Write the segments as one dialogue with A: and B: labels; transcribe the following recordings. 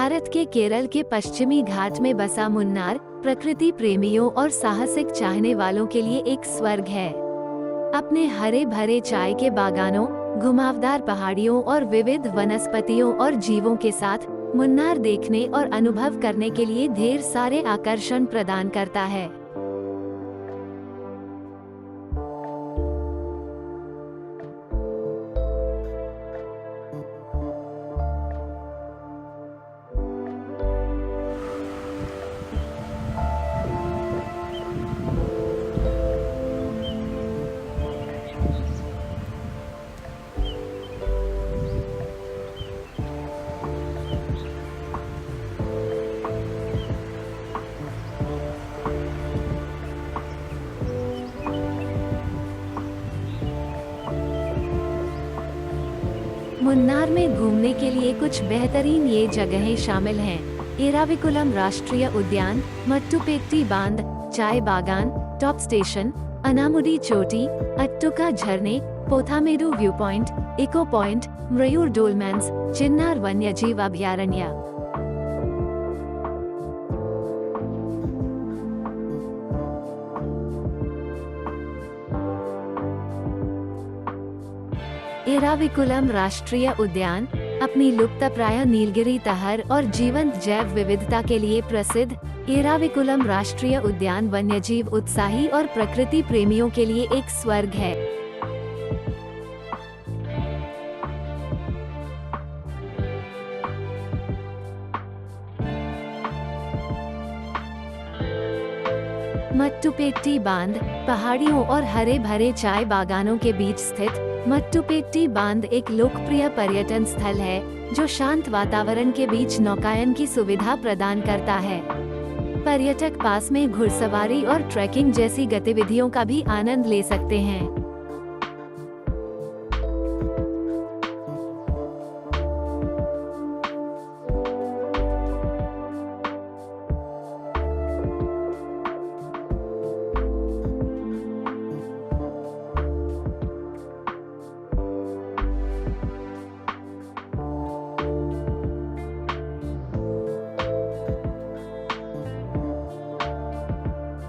A: भारत के केरल के पश्चिमी घाट में बसा मुन्नार प्रकृति प्रेमियों और साहसिक चाहने वालों के लिए एक स्वर्ग है। अपने हरे भरे चाय के बागानों, घुमावदार पहाड़ियों और विविध वनस्पतियों और जीवों के साथ मुन्नार देखने और अनुभव करने के लिए ढेर सारे आकर्षण प्रदान करता है। मुन्नार में घूमने के लिए कुछ बेहतरीन ये जगहें शामिल हैं: एराविकुलम राष्ट्रीय उद्यान, मट्टुपेट्टी बांध, चाय बागान, टॉप स्टेशन, अनामुडी चोटी, अट्टुका झरने, पोथामेडु व्यू पॉइंट, इको पॉइंट, मयूर डोलमेंस, चिन्नार वन्यजीव अभयारण्य। एराविकुलम राष्ट्रीय उद्यान अपनी लुप्तप्राय नीलगिरी तहर और जीवंत जैव विविधता के लिए प्रसिद्ध, एराविकुलम राष्ट्रीय उद्यान वन्यजीव उत्साही और प्रकृति प्रेमियों के लिए एक स्वर्ग है। मट्टुपेट्टी बांध पहाड़ियों और हरे भरे चाय बागानों के बीच स्थित मट्टुपेट्टी बांध एक लोकप्रिय पर्यटन स्थल है जो शांत वातावरण के बीच नौकायन की सुविधा प्रदान करता है। पर्यटक पास में घुड़सवारी और ट्रैकिंग जैसी गतिविधियों का भी आनंद ले सकते हैं।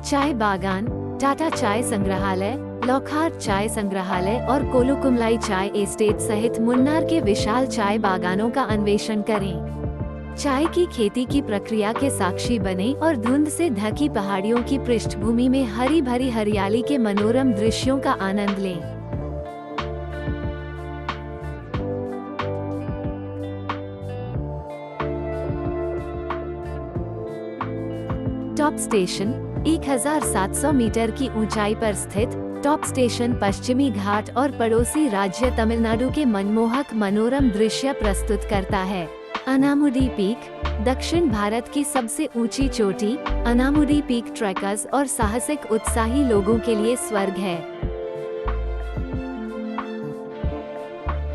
A: चाय बागान, टाटा चाय संग्रहालय, लॉकहार्ट चाय संग्रहालय और कोलुकुमलाई चाय एस्टेट सहित मुन्नार के विशाल चाय बागानों का अन्वेषण करें। चाय की खेती की प्रक्रिया के साक्षी बने और धुंध से ढकी पहाड़ियों की पृष्ठभूमि में हरी भरी हरियाली के मनोरम दृश्यों का आनंद लें। टॉप स्टेशन 1700 मीटर की ऊंचाई पर स्थित टॉप स्टेशन पश्चिमी घाट और पड़ोसी राज्य तमिलनाडु के मनमोहक मनोरम दृश्य प्रस्तुत करता है। अनामुडी पीक दक्षिण भारत की सबसे ऊंची चोटी, अनामुडी पीक ट्रैकर्स और साहसिक उत्साही लोगों के लिए स्वर्ग है।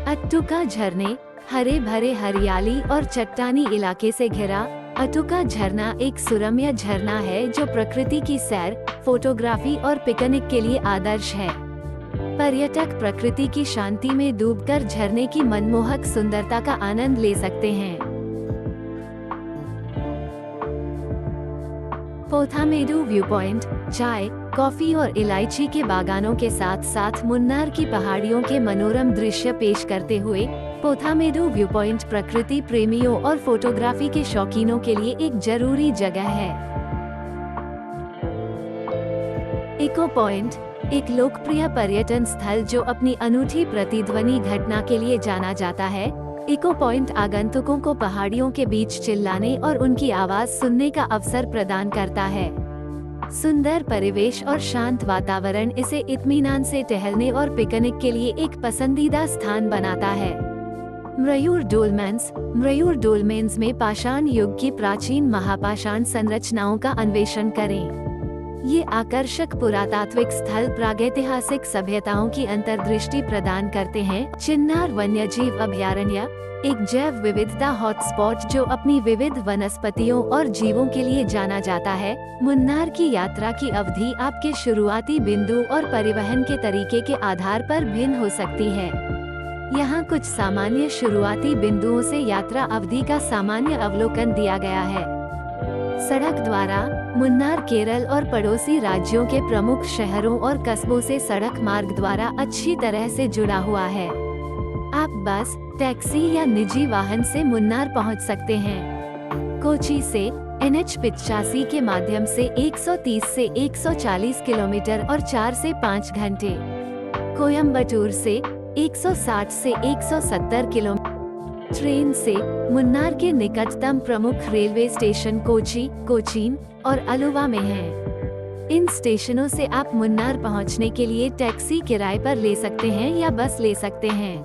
A: अट्टुका झरने हरे भरे हरियाली और चट्टानी इलाके से घिरा अट्टुका झरना एक सुरम्य झरना है जो प्रकृति की सैर, फोटोग्राफी और पिकनिक के लिए आदर्श है। पर्यटक प्रकृति की शांति में डूबकर झरने की मनमोहक सुंदरता का आनंद ले सकते हैं। पोथामेडु व्यू पॉइंट चाय, कॉफी और इलायची के बागानों के साथ साथ मुन्नार की पहाड़ियों के मनोरम दृश्य पेश करते हुए पोथामेडु व्यू पॉइंट प्रकृति प्रेमियों और फोटोग्राफी के शौकीनों के लिए एक जरूरी जगह है। इको पॉइंट एक लोकप्रिय पर्यटन स्थल जो अपनी अनूठी प्रतिध्वनि घटना के लिए जाना जाता है। इको पॉइंट आगंतुकों को पहाड़ियों के बीच चिल्लाने और उनकी आवाज सुनने का अवसर प्रदान करता है। सुंदर परिवेश और शांत वातावरण इसे इत्मीनान से टहलने और पिकनिक के लिए एक पसंदीदा स्थान बनाता है। मयूर डोलमेंस में पाषाण युग की प्राचीन महापाषाण संरचनाओं का अन्वेषण करें। ये आकर्षक पुरातात्विक स्थल प्रागैतिहासिक सभ्यताओं की अंतर्दृष्टि प्रदान करते हैं। चिन्नार वन्यजीव अभयारण्य एक जैव विविधता हॉटस्पॉट जो अपनी विविध वनस्पतियों और जीवों के लिए जाना जाता है। मुन्नार की यात्रा की अवधि आपके शुरुआती बिंदु और परिवहन के तरीके के आधार पर भिन्न हो सकती है। यहाँ कुछ सामान्य शुरुआती बिंदुओं से यात्रा अवधि का सामान्य अवलोकन दिया गया है। सड़क द्वारा मुन्नार केरल और पड़ोसी राज्यों के प्रमुख शहरों और कस्बों से सड़क मार्ग द्वारा अच्छी तरह से जुड़ा हुआ है। आप बस, टैक्सी या निजी वाहन से मुन्नार पहुंच सकते हैं। कोची से NH85 के माध्यम से 130 से 140 किलोमीटर और 4 से 5 घंटे। कोयम्बटूर से 160 से 170 किलोमीटर। ट्रेन से मुन्नार के निकटतम प्रमुख रेलवे स्टेशन कोची, कोचीन और अलुवा में हैं। इन स्टेशनों से आप मुन्नार पहुंचने के लिए टैक्सी किराए पर ले सकते हैं या बस ले सकते हैं।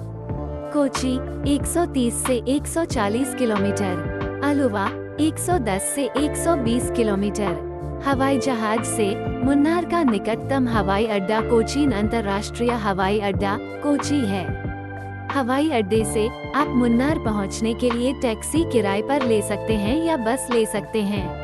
A: कोची 130 से 140 किलोमीटर, अलुवा 110 से 120 किलोमीटर। हवाई जहाज से मुन्नार का निकटतम हवाई अड्डा कोचीन अंतर्राष्ट्रीय हवाई अड्डा, कोची है। हवाई अड्डे से आप मुन्नार पहुंचने के लिए टैक्सी किराए पर ले सकते हैं या बस ले सकते हैं।